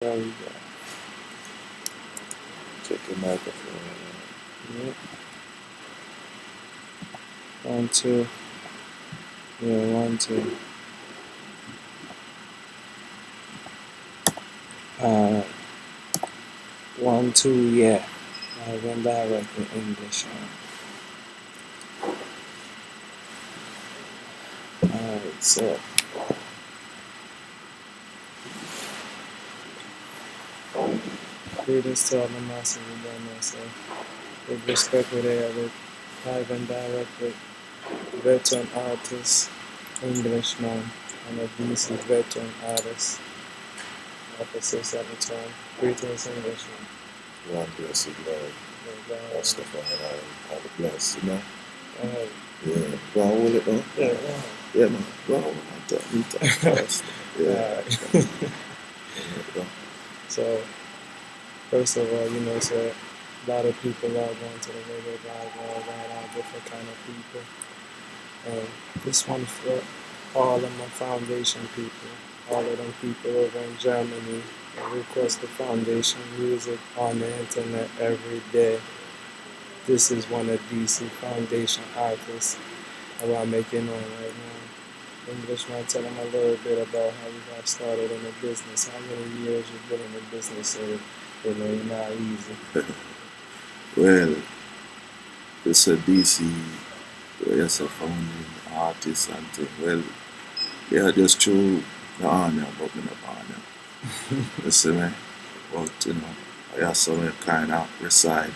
There we go. Check your microphone. Yep. 1, 2. Yeah, 1, 2. Alright. 1, 2, yeah. I went direct in English. Alright, so. Greetings to all the masses of them, so with respect with it, with live and direct with veteran artist, Englishman, and a DC veteran artist, Officer 7 Greetings, Englishman. One blessed Lord. That's the fun all the bless, you know? Alright. Yeah. Go on, hold it down. Yeah, Yeah, man. Go on, me talk first. Yeah. Alright. So, first of all, so a lot of people are going to the reggae vibe, all different kind of people. And this one for all of my foundation people, all of them people over in Germany that request the foundation music on the internet every day. This is one of DC foundation artists that I'm making on right now. Englishman, tell them a little bit about how you got started in the business. How many years you've been in the business, so you're not easy. Well, it's a DC, yes, a founding artist and thing. Well, yeah, just through the honor, but me not honor. You see me? But, I also kind of reside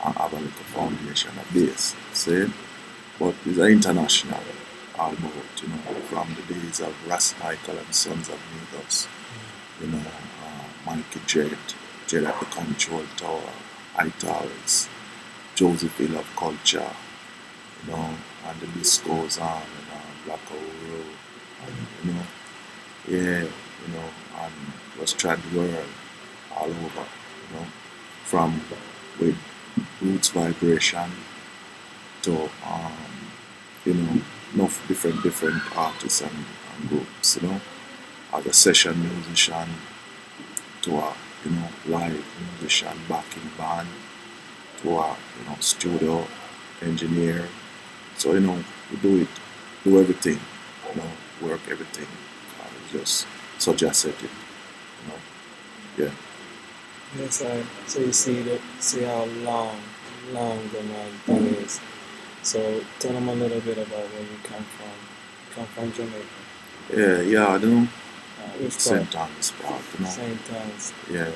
and have a little foundation, a base, see? But it's international, all about, from the days of Ras Michael and Sons of Negus, Mikey Jed at the Control Tower, High Towers, Josephine of Culture, and the list goes on, Black Hole Road, and was tried the world all over, from with roots vibration to, enough different artists and groups, as a session musician to a, live musician backing band to a, studio engineer. So, we do everything, work everything. It's just such a setting, yeah. Yes, so you see how long the thing is. So tell them a little bit about where you come from. You come from Jamaica. Yeah, I don't know. Which St. part? Thomas Park, St. Thomas. Yeah,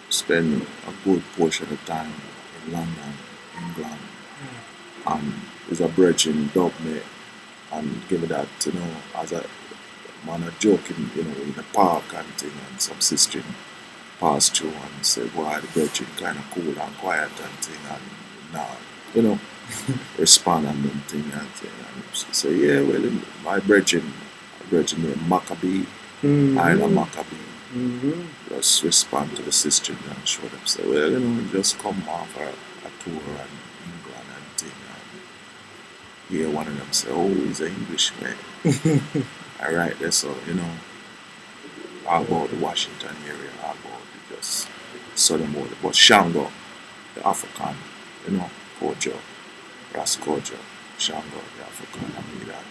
spend a good portion of time in London, England, and there's a brethren dubbed me and give me that, as a man a joking, in the park and thing, and some sister passed through and said, why the brethren kind of cool and quiet and thing, and now, respond and them thing and thing. And she said, yeah, well, my brethren named Maccabee, Isla Maccabee, just respond to the sister and show them, say, well, just come off a tour in England and thing. And hear one of them say, oh, he's an Englishman. All right, that's so, all about the Washington area, all about the just southern border. But Shango, the African, Kojo, Ras Kojo, Shango, the African, that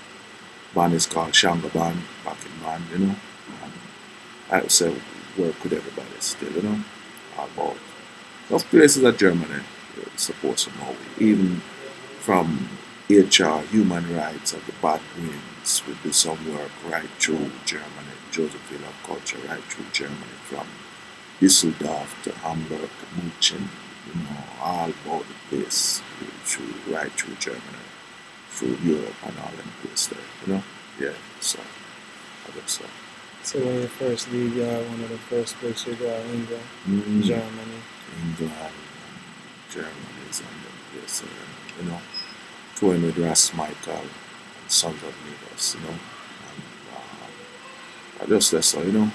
band is called Shango Band, backing band, and I would say work with everybody still, all about those places at Germany, supposed to know, even from HR, human rights of the bad brains, we do some work right through Germany, Josephine of Culture, right through Germany, from Düsseldorf to Hamburg to München, all about the place, right through Germany, through Europe and all them places there, yeah, so, I guess so. So when you first leave, one of the first places you go, England, Germany. England, Germany is on the place, touring with Ras Michael and Sons of Negus, and I just that's so, and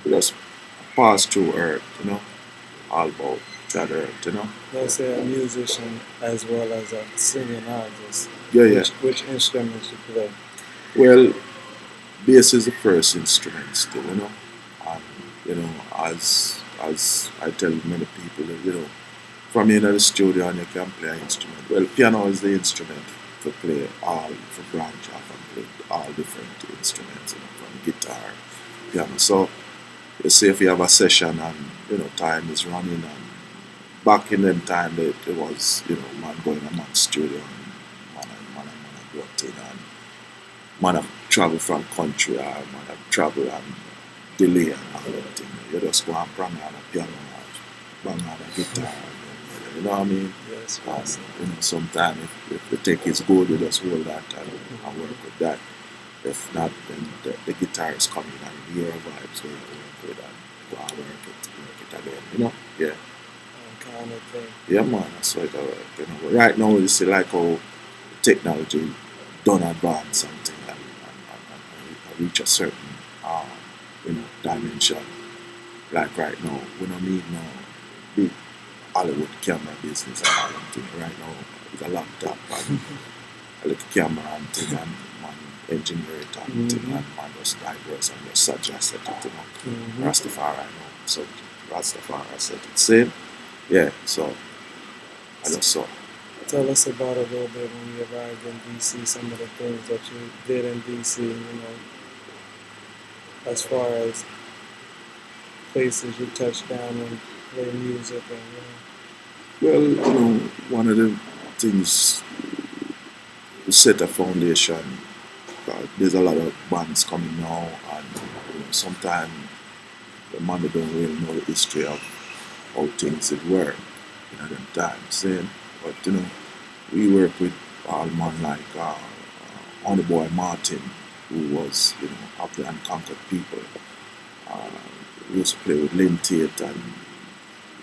we just pass through earth, all about that earth, Let's say a musician as well as a singing artist. Yeah. Which instruments you play? Well, bass is the first instrument still, And, you know, as I tell many people that, you know, from in the studio and you can play an instrument. Well, piano is the instrument to play all, for branch off and play all different instruments, you know, from guitar, piano. So you see if you have a session and, you know, time is running and back in them time there was, you know, man going a man studio and man go thing and man have travel from country or man have travel and delay and all that thing. You just go and bang on a piano or bang on a guitar. You know what I mean? Yes, And, yes. you know, sometimes if the take is good, you just hold that and work with that. If not, then the guitar is coming and you hear a vibe, so you can work with that. Go and work it again. You know? Yeah. Kind of thing. Yeah, man. That's what I work. You know, but right now, you see, like how technology done advance something and reach a certain, um, you know, dimension. Like right now, we don't need no big Hollywood camera business and all them thing. Right now, it's a laptop and a little camera and thing and man engineer it and thing and man just digress and just suggest it, you know. Rastafari, I know. So Rastafari said it. Same? Yeah, so I just saw. Tell us about a little bit when you arrived in DC, some of the things that you did in DC, you know, as far as places you touched down and play music and, Well, you know, one of the things to set a foundation. There's a lot of bands coming now, and you know, sometimes the man don't really know the history of how things it were in them times. Saying, but you know, we work with all man like on the boy Martin, who was you know of the unconquered people. Uh, we used to play with Lynn Tate and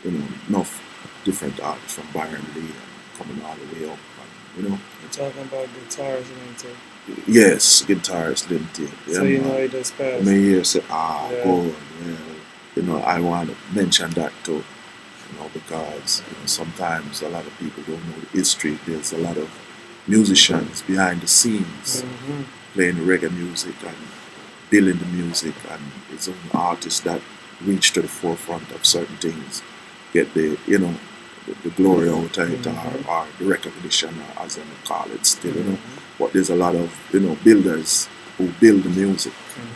you know enough different artists from Byron Lee and coming all the way up, and, you know. you're talking about guitars and everything. Yes, guitarist Lynn Tate. Yeah, So you man. know he just passed. Me here say, Yeah. go on, yeah. You know, I want to mention that too, you know, because you know, sometimes a lot of people don't know the history. There's a lot of musicians behind the scenes playing reggae music and building the music, and it's only artists that reach to the forefront of certain things get the, you know, the glory out of it or the recognition, or as they call it still, you know. But there's a lot of, you know, builders who build the music.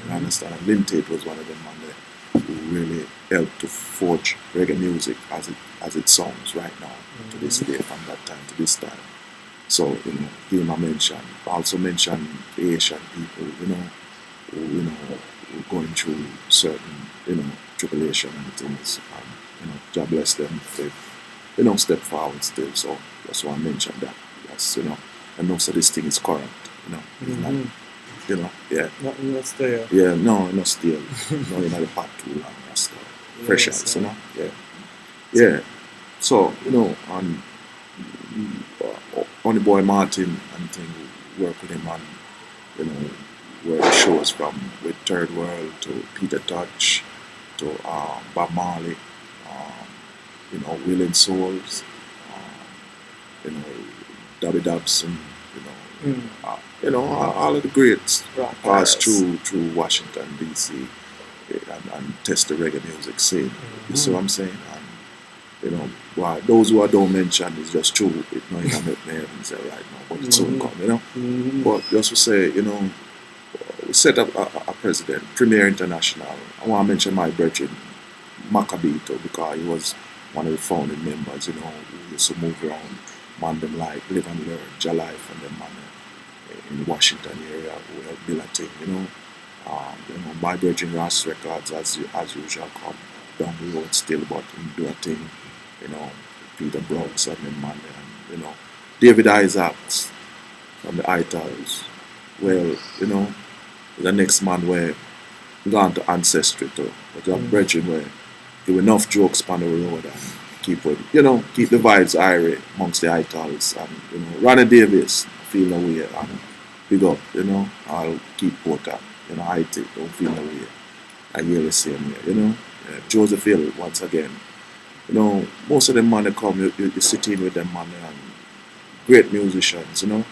You understand? Lynn Tate was one of them man there who really helped to forge reggae music as it sounds right now to this day, from that time to this time. So, you know, him I mention. Also mention Asian people, you know, who, you know, who going through certain, you know, tribulation and things. And, you know, God bless them for, you know, step forward still. So that's why I mentioned that. That's, you know, and most of this thing is current, you know. It's not, you know, yeah. Not stale. Yeah, no, not still. No, in the pot too long, that's still fresh eyes, you know. Yeah. Yeah. So, you know, on the boy Martin and thing, work with him on, you know, where shows from with Third World to Peter Touch to Bob Marley, you know, Willing Souls, you know, Dobby Dobson, you know, all of the greats passed through Washington D.C. And test the reggae music scene. You see what I'm saying? And, you know, why those who I don't mention is just true. It might not make me heaven say right now, but it's soon come, you know. But just to say, you know, we set up a president, Premier International. I want to mention my brethren, Maccabito, because he was one of the founding members, you know, who used to move around, man them like live and learn, Life and them man in the Washington area who helped build a thing, you know. You know, my brethren Ross Records as usual come down the road still, but he do a thing, you know, Peter Brooks and them man and, you know, David Isaacs from the Itals. Well, you know, the next man where gone to Ancestry too. But that brethren where do enough jokes on the road and keep it, you know, keep the vibes airy amongst the Itals and, you know, Ronnie Davis, feel no way and big up, you know, I'll keep Porter, you know, I take, don't feel no way. I hear the same way, you know. Joseph Hill, once again. You know, most of them man that come, you sit in with them man and great musicians, you know.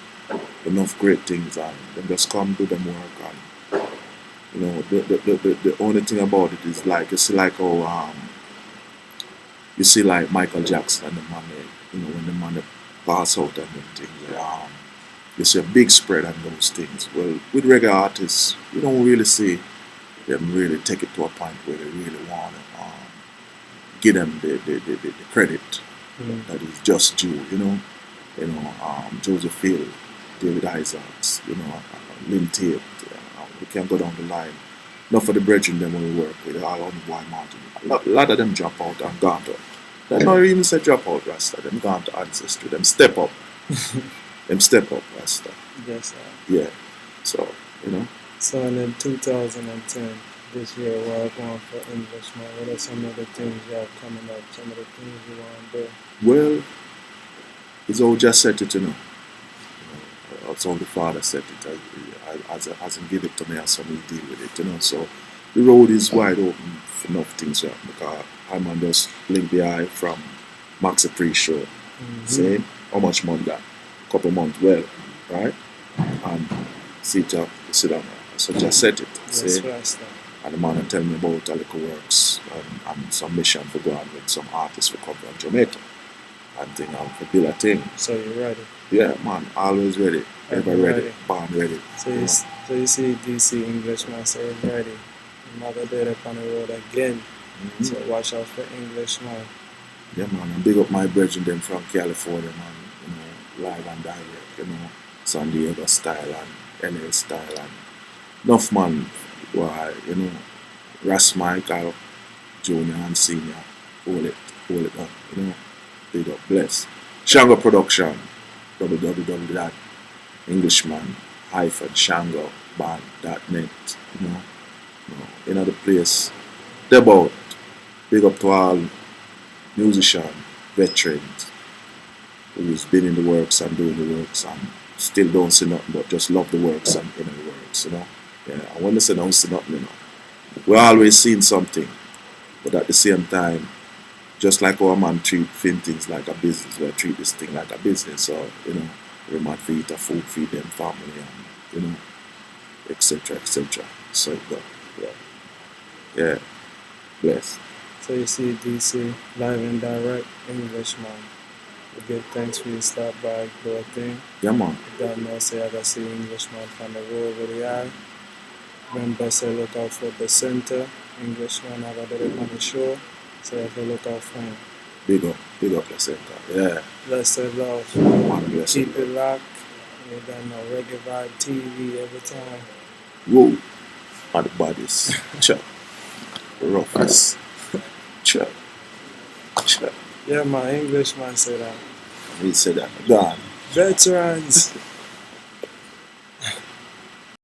Enough great things and them just come do them work and You know, the only thing about it is like you see like Michael Jackson and the man, when the man pass out and them things, you see a big spread on those things. Well, with reggae artists, you don't really see them really take it to a point where they really want to give them the credit that is just due. Joseph Field, David Isaacs, Lynn Tate. We can go down the line. Not for the brethren them when we work with, all on the Wine Mountain. A lot of them drop out and gone to. They not even say drop out, Rasta. Them gone to ancestry. Them step up. Them step up, Rasta. Yes, sir. Yeah. So, So in 2010, this year, we're going for Englishman. What are some of the things you have coming up? Some of the things you want to do? Well, it's all just set it, That's all the Father set it. As he give it to me, as me deal with it, So the road is wide open for enough things, because I'm on just link the eye from Max Pre-Show. Say, how much money that? Couple months, well, right? And sit down. So just set it. Yes, Rasta. And the man tell me about a little works and some mission for going with some artists for come from Jamaica. And thing for build a thing. So you ready? Yeah, man, always ready. Ever ready. Born ready. So you see DC Englishman say ready. I'm not gonna do it up on the road again. So watch out for Englishman. Yeah, man, and big up my brethren them from California, man. Live and direct, San Diego style and LA style and enough man why, Ras Michael, Junior and Senior, hold it up, big up, bless. Shango Production, www. Englishman Shango band.net, the place. They're about big up to all musician, veterans who's been in the works and doing the works and still don't see nothing but just love the works and the works, Yeah, and when they say don't see nothing, we're always seeing something, but at the same time, just like our man treat things like a business, we treat this thing like a business. So, we might feed a food, feed them family, and etc. So yeah, bless. So you see DC live and direct Englishman. We give thanks for you stop by, do a thing. Yeah, man. You don't know, say I gotta see Englishman from the road with the eye. Remember, say look out for the center. Englishman, I gotta do it on the show. So you have to look out for him. Big up the center. Yeah. Bless the love. Man, keep it locked. You don't know, Reggae Vibe TV every time. Whoa. And the bodies. Chop. Roughest. Chop. Yeah, my Englishman said that. He said that. Gone. Veterans.